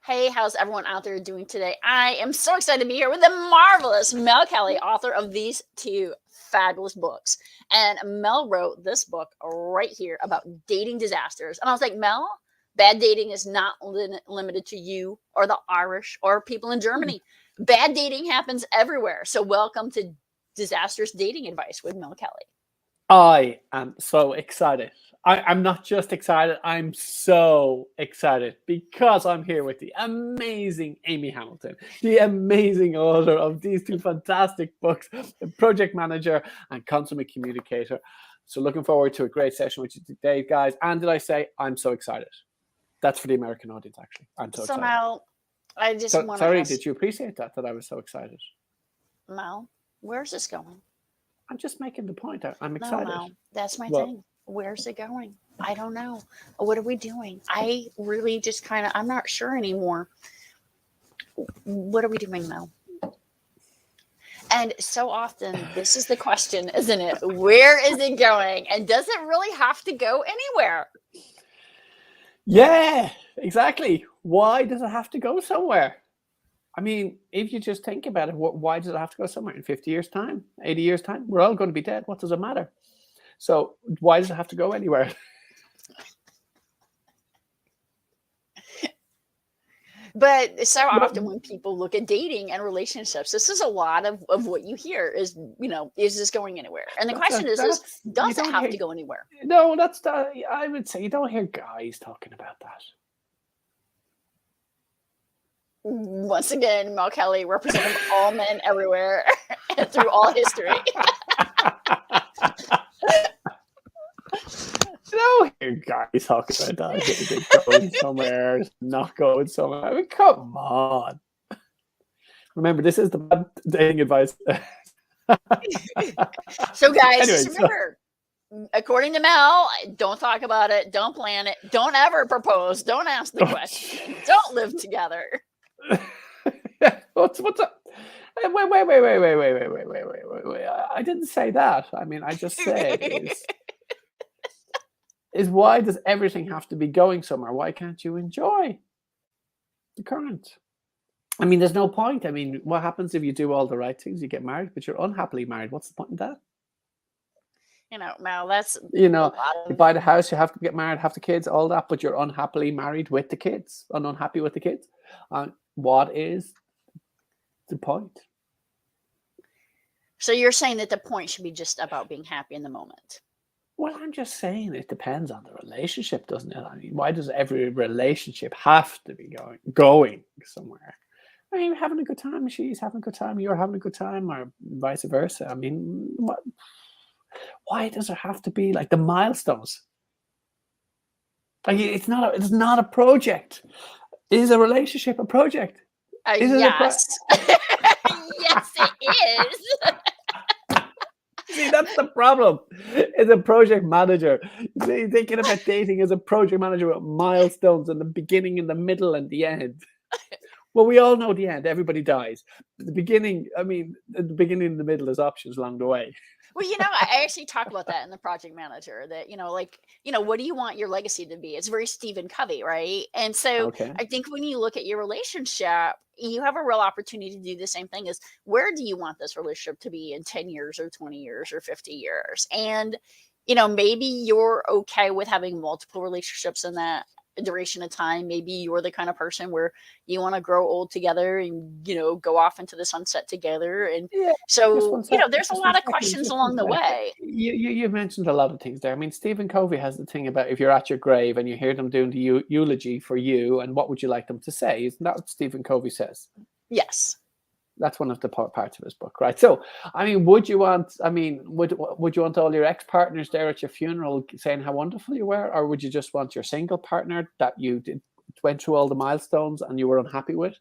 Hey, how's everyone out there doing today? I am so excited to be here with the marvelous Mel Kelly, author of these two fabulous books. And Mel wrote this book right here about dating disasters. And I was like, Mel, bad dating is not limited to you or the Irish or people in Germany. Bad dating happens everywhere. So, welcome to Disastrous Dating Advice with Mel Kelly. I am so excited. I'm not just excited, I'm so excited because I'm here with the amazing Amy Hamilton, the amazing author of these two fantastic books, the project manager and consummate communicator. So looking forward to a great session with you today, guys. And did I say I'm so excited? That's for the American audience, actually. I'm so excited. Mel, I just want to sorry, did you appreciate that I was so excited? Mel, where's this going? I'm just making the point. I'm excited. No, that's my thing. Where's it going? I don't know. What are we doing? I really just I'm not sure anymore. What are we doing, Mel? And so often, this is the question, isn't it? Where is it going? And does it really have to go anywhere? Yeah, exactly. Why does it have to go somewhere? I mean, if you just think about it, why does it have to go somewhere? In 50 years' time, 80 years' time, we're all going to be dead. What does it matter? So why does it have to go anywhere? But so often when people look at dating and relationships, this is a lot of what you hear is, is this going anywhere? And the question is does it have to go anywhere? No, I would say you don't hear guys talking about that. Once again, Mel Kelly representing all men everywhere and through all history. I don't hear guys talking about that. Going somewhere, not going somewhere. I mean, come on. Remember, this is the bad dating advice. So, guys, just remember, according to Mel, don't talk about it, don't plan it, don't ever propose, don't ask the question, don't live together. What's up? Wait. I didn't say that. I mean, I just said is why does everything have to be going somewhere? Why can't you enjoy the current? I mean, there's no point. I mean, what happens if you do all the right things? You get married, but you're unhappily married. What's the point in that? Mel, that's... You buy the house, you have to get married, have the kids, all that, but you're unhappily married with the kids and unhappy with the kids. What is the point? So you're saying that the point should be just about being happy in the moment? Well, I'm just saying it depends on the relationship, doesn't it? I mean, why does every relationship have to be going somewhere? I mean, having a good time, she's having a good time, you're having a good time, or vice versa. I mean, why does it have to be like the milestones? Like, it's not a project. Is a relationship a project? Yes. Yes, it is. See, that's the problem. As a project manager, thinking about dating as a project manager with milestones in the beginning, in the middle, and the end. Well, we all know the end. Everybody dies. The beginning, the beginning and the middle is options along the way. Well, I actually talk about that in the project manager that, what do you want your legacy to be? It's very Stephen Covey, right? And so I think when you look at your relationship, you have a real opportunity to do the same thing as where do you want this relationship to be in 10 years or 20 years or 50 years? And, maybe you're okay with having multiple relationships in that duration of time. Maybe you're the kind of person where you want to grow old together and go off into the sunset together, and there's a lot of questions along the way. You mentioned a lot of things there. I mean, Stephen Covey has the thing about if you're at your grave and you hear them doing the eulogy for you, and what would you like them to say? Isn't that what Stephen Covey says? Yes. That's one of the parts of his book, right? So, I mean, would you want all your ex-partners there at your funeral saying how wonderful you were, or would you just want your single partner that you went through all the milestones and you were unhappy with,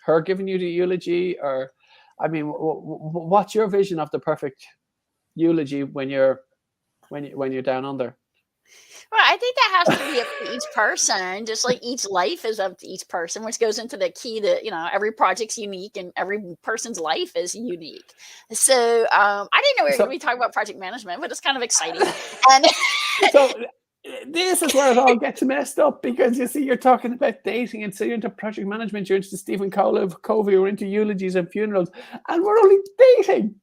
her giving you the eulogy? Or, I mean, what's your vision of the perfect eulogy when you're down under? Well, I think that has to be up to each person, just like each life is up to each person, which goes into the key that, every project's unique and every person's life is unique. So I didn't know we were going to be talking about project management, but it's kind of exciting. And this is where it all gets messed up, because you see, you're talking about dating, and so you're into project management, you're into Stephen Covey, you're into eulogies and funerals, and we're only dating.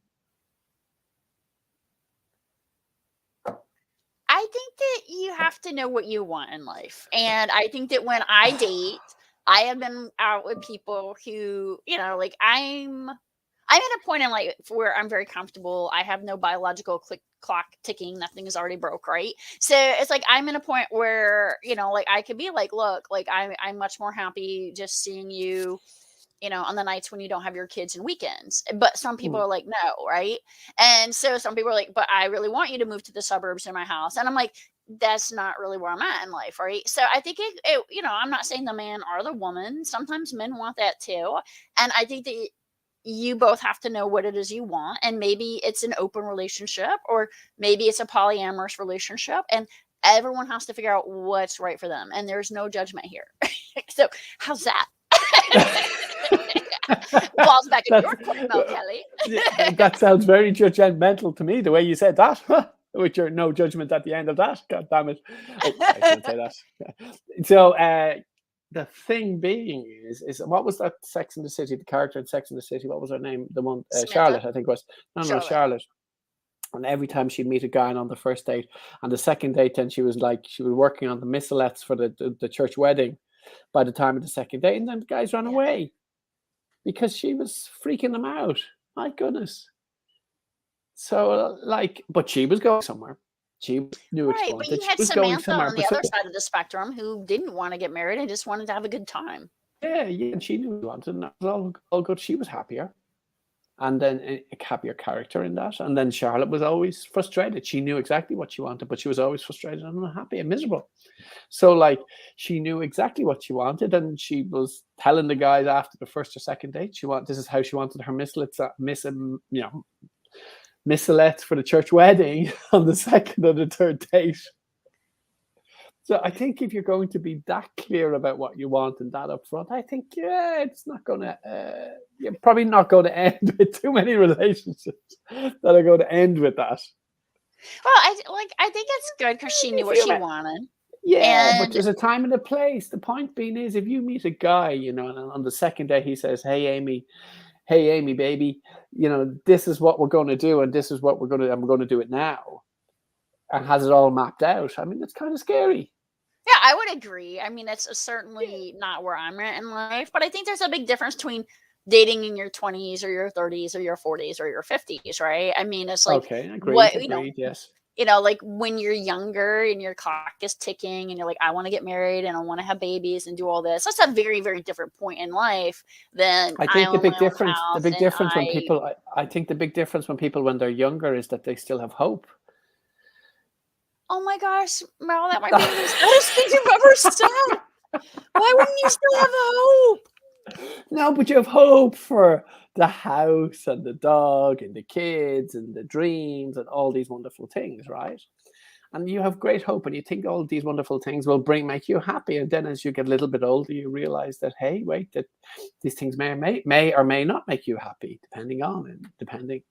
I think that you have to know what you want in life. And I think that when I date, I have been out with people who, like I'm at a point in life where I'm very comfortable. I have no biological clock ticking. Nothing is already broke, right? So it's like I'm in a point where, like I could be like, look, like I'm much more happy just seeing you, on the nights when you don't have your kids and weekends. But some people Mm. are like, no, right? And so some people are like, but I really want you to move to the suburbs in my house. And I'm like, that's not really where I'm at in life, right? So I think I'm not saying the man or the woman. Sometimes men want that too. And I think that you both have to know what it is you want, and maybe it's an open relationship, or maybe it's a polyamorous relationship, and everyone has to figure out what's right for them, and there's no judgment here. So how's that? Balls back in your court, Mel Kelly. That sounds very judgmental to me, the way you said that. With your no judgment at the end of that. God damn it. Oh, I shouldn't say that. So the thing being is what was that Sex in the City, the character in Sex in the City? What was her name? The one, Samantha. Charlotte, I think it was. No, Charlotte. Charlotte. And every time she'd meet a guy on the first date, and the second date, then she was working on the missalettes for the church wedding by the time of the second date, and then the guys ran away because she was freaking them out. My goodness. So, but she was going somewhere. She knew what she Right, but wanted. you She had was going Samantha somewhere. on the other side of the spectrum who didn't want to get married and just wanted to have a good time. Yeah, and she knew what she wanted, and that was all good. She was happier, and then a happier character in that. And then Charlotte was always frustrated. She knew exactly what she wanted, but she was always frustrated and unhappy and miserable. So, she knew exactly what she wanted, and she was telling the guys after the first or second date, this is how she wanted her missalette for the church wedding on the second or the third date. So I think if you're going to be that clear about what you want and that upfront, I think it's not going to. You're probably not going to end with too many relationships that are going to end with that. Well, I think it's good because she knew what she wanted. Yeah, but there's a time and a place. The point being is, if you meet a guy, and on the second day he says, hey, Amy, baby, this is what we're going to do, and this is what we're going to do it now, and has it all mapped out. I mean, it's kind of scary. Yeah, I would agree. I mean, it's certainly not where I'm at in life, but I think there's a big difference between dating in your 20s or your 30s or your 40s or your 50s, right? I mean, it's like agreed, yes. Like when you're younger and your clock is ticking and you're like, I want to get married and I want to have babies and do all this. That's a very, very different point in life than I think the big difference when people, when they're younger, is that they still have hope. Oh my gosh, Mel, that might be the most honest thing you've ever said. Why wouldn't you still have hope? No, but you have hope for the house and the dog and the kids and the dreams and all these wonderful things, right? And you have great hope, and you think all these wonderful things will make you happy. And then as you get a little bit older, you realize that, hey, wait, that these things may or may not make you happy, depending.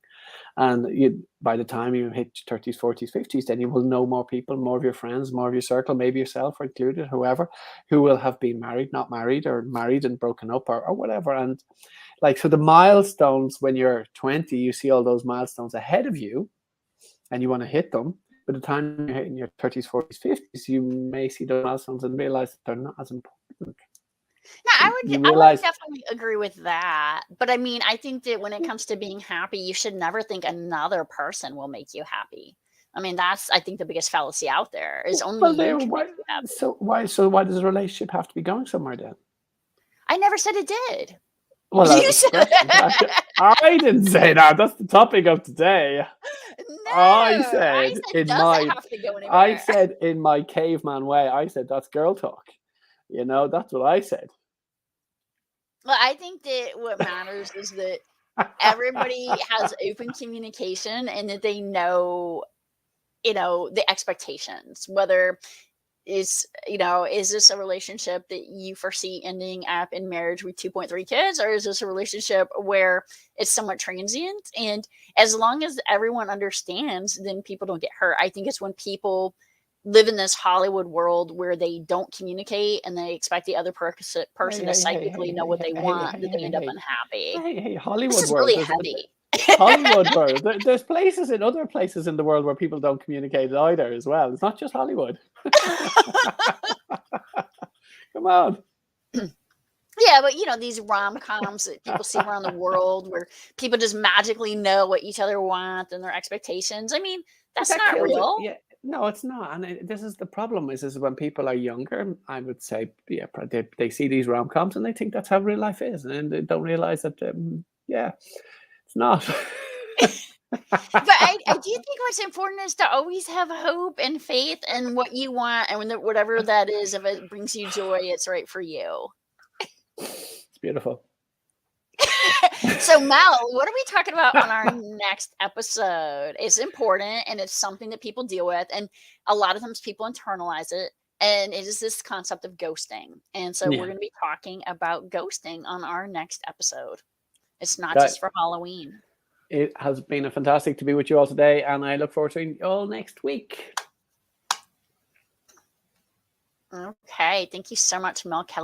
And by the time you hit 30s, 40s, 50s, then you will know more people, more of your friends, more of your circle, maybe yourself included, whoever, who will have been married, not married, or married and broken up, or whatever. And so the milestones, when you're 20, you see all those milestones ahead of you and you want to hit them. By the time you're in your 30s, 40s, 50s, you may see those milestones and realize that they're not as important. No, I would definitely agree with that. But I mean, I think that when it comes to being happy, you should never think another person will make you happy. I mean, that's, I think, the biggest fallacy out there is only you can make you happy. So why does a relationship have to be going somewhere then? I never said it did. Well, you said I didn't say that. That's the topic of today. No, I said in my caveman way, I said that's girl talk. That's what I said. Well, I think that what matters is that everybody has open communication and that they know, the expectations, whether is this a relationship that you foresee ending up in marriage with 2.3 kids, or is this a relationship where it's somewhat transient? And as long as everyone understands, then people don't get hurt. I think it's when people live in this Hollywood world where they don't communicate and they expect the other person to psychically know what they want, that they end up unhappy. Hey, This Hollywood is world. really heavy. Hollywood world. There's places in other places in the world where people don't communicate either as well. It's not just Hollywood. Come on. Yeah, but these rom-coms that people see around the world where people just magically know what each other want and their expectations. I mean, that's That not kills it. real. Yeah, no, it's not. And this is the problem. Is when people are younger, I would say, yeah, they see these rom-coms and they think that's how real life is, and they don't realize that, yeah, it's not. But I do think what's important is to always have hope and faith in what you want, and whatever that is, if it brings you joy, it's right for you. It's beautiful. So, Mel, what are we talking about on our next episode? It's important, and it's something that people deal with, and a lot of times people internalize it, and it is this concept of ghosting. And so we're Yeah. going to be talking about ghosting on our next episode. It's not That- just for Halloween. It has been a fantastic to be with you all today, and I look forward to seeing you all next week. Okay. Thank you so much, Mel Kelly.